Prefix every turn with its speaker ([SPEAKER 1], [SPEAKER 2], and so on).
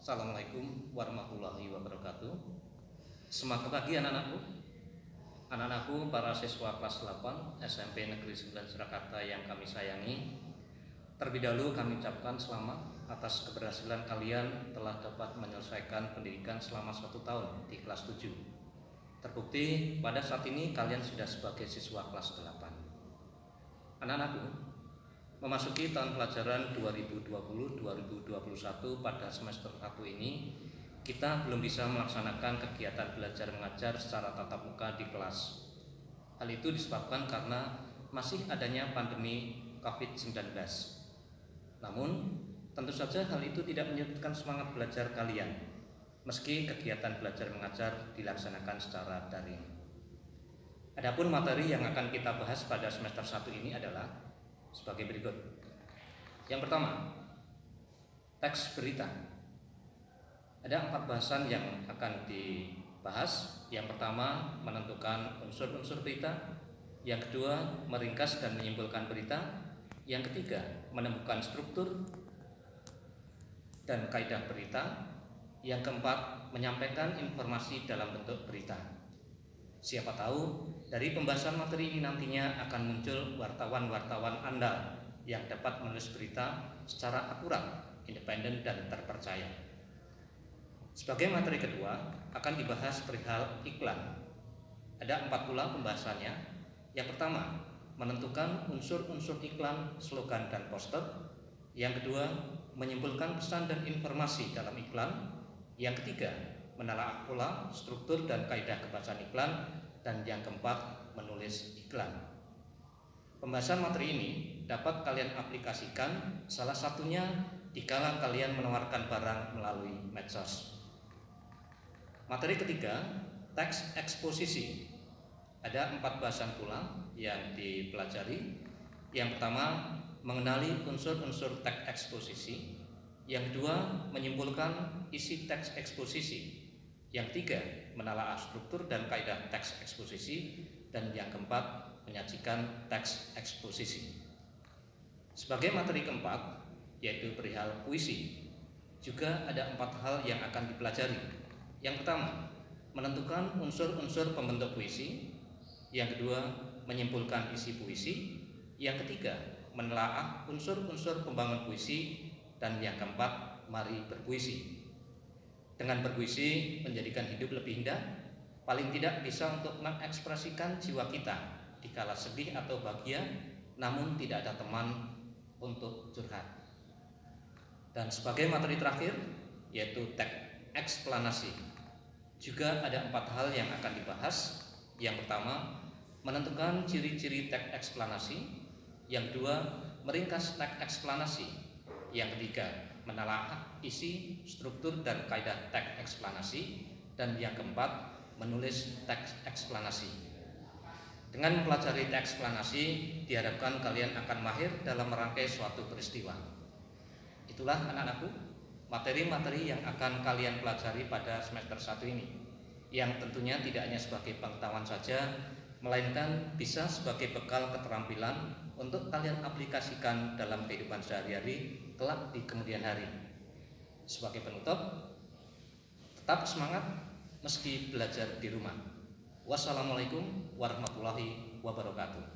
[SPEAKER 1] Assalamualaikum warahmatullahi wabarakatuh. Semangat pagi anak-anakku. Anak-anakku para siswa kelas 8 SMP Negeri 9 Surakarta yang kami sayangi. Terlebih dahulu kami ucapkan selamat atas keberhasilan kalian telah dapat menyelesaikan pendidikan selama 1 tahun di kelas 7. Terbukti pada saat ini kalian sudah sebagai siswa kelas 8. Anak-anakku, memasuki tahun pelajaran 2020-2021 pada semester 1 ini, kita belum bisa melaksanakan kegiatan belajar mengajar secara tatap muka di kelas. Hal itu disebabkan karena masih adanya pandemi COVID-19. Namun, tentu saja hal itu tidak menyurutkan semangat belajar kalian, meski kegiatan belajar mengajar dilaksanakan secara daring. Adapun materi yang akan kita bahas pada semester 1 ini adalah sebagai berikut. Yang pertama, teks berita. Ada 4 bahasan yang akan dibahas. Yang pertama, menentukan unsur-unsur berita. Yang kedua, meringkas dan menyimpulkan berita. Yang ketiga, menemukan struktur dan kaidah berita. Yang keempat, menyampaikan informasi dalam bentuk berita. Siapa tahu dari pembahasan materi ini nantinya akan muncul wartawan-wartawan andal yang dapat menulis berita secara akurat, independen, dan terpercaya. Sebagai materi kedua akan dibahas perihal iklan. Ada 4 pula pembahasannya. Yang pertama, menentukan unsur-unsur iklan, slogan, dan poster. Yang kedua, menyimpulkan pesan dan informasi dalam iklan. Yang ketiga, menelaah pola, struktur, dan kaidah kebacaan iklan. Dan yang keempat, menulis iklan. Pembahasan materi ini dapat kalian aplikasikan salah satunya dikala kalian menawarkan barang melalui medsos. Materi ketiga, teks eksposisi. Ada 4 bahasan pula yang dipelajari. Yang pertama, mengenali unsur-unsur teks eksposisi. Yang kedua, menyimpulkan isi teks eksposisi. Yang ketiga, menelaah struktur dan kaidah teks eksposisi. Dan yang keempat, menyajikan teks eksposisi. Sebagai materi keempat, yaitu perihal puisi, juga ada 4 hal yang akan dipelajari. Yang pertama, menentukan unsur-unsur pembentuk puisi. Yang kedua, menyimpulkan isi puisi. Yang ketiga, menelaah unsur-unsur pembangun puisi. Dan yang keempat, mari berpuisi. Dengan berpuisi menjadikan hidup lebih indah, paling tidak bisa untuk mengekspresikan jiwa kita dikala sedih atau bahagia, namun tidak ada teman untuk curhat. Dan sebagai materi terakhir, yaitu teks eksplanasi, juga ada 4 hal yang akan dibahas. Yang pertama, menentukan ciri-ciri teks eksplanasi. Yang kedua, meringkas teks eksplanasi. Yang ketiga, menelaah isi, struktur, dan kaidah teks eksplanasi. Dan yang keempat, menulis teks eksplanasi. Dengan mempelajari teks eksplanasi, diharapkan kalian akan mahir dalam merangkai suatu peristiwa. Itulah anak-anakku, materi-materi yang akan kalian pelajari pada semester 1 ini, yang tentunya tidak hanya sebagai pengetahuan saja, melainkan bisa sebagai bekal keterampilan untuk kalian aplikasikan dalam kehidupan sehari-hari kelak di kemudian hari. Sebagai penutup, tetap semangat meski belajar di rumah. Wassalamualaikum warahmatullahi wabarakatuh.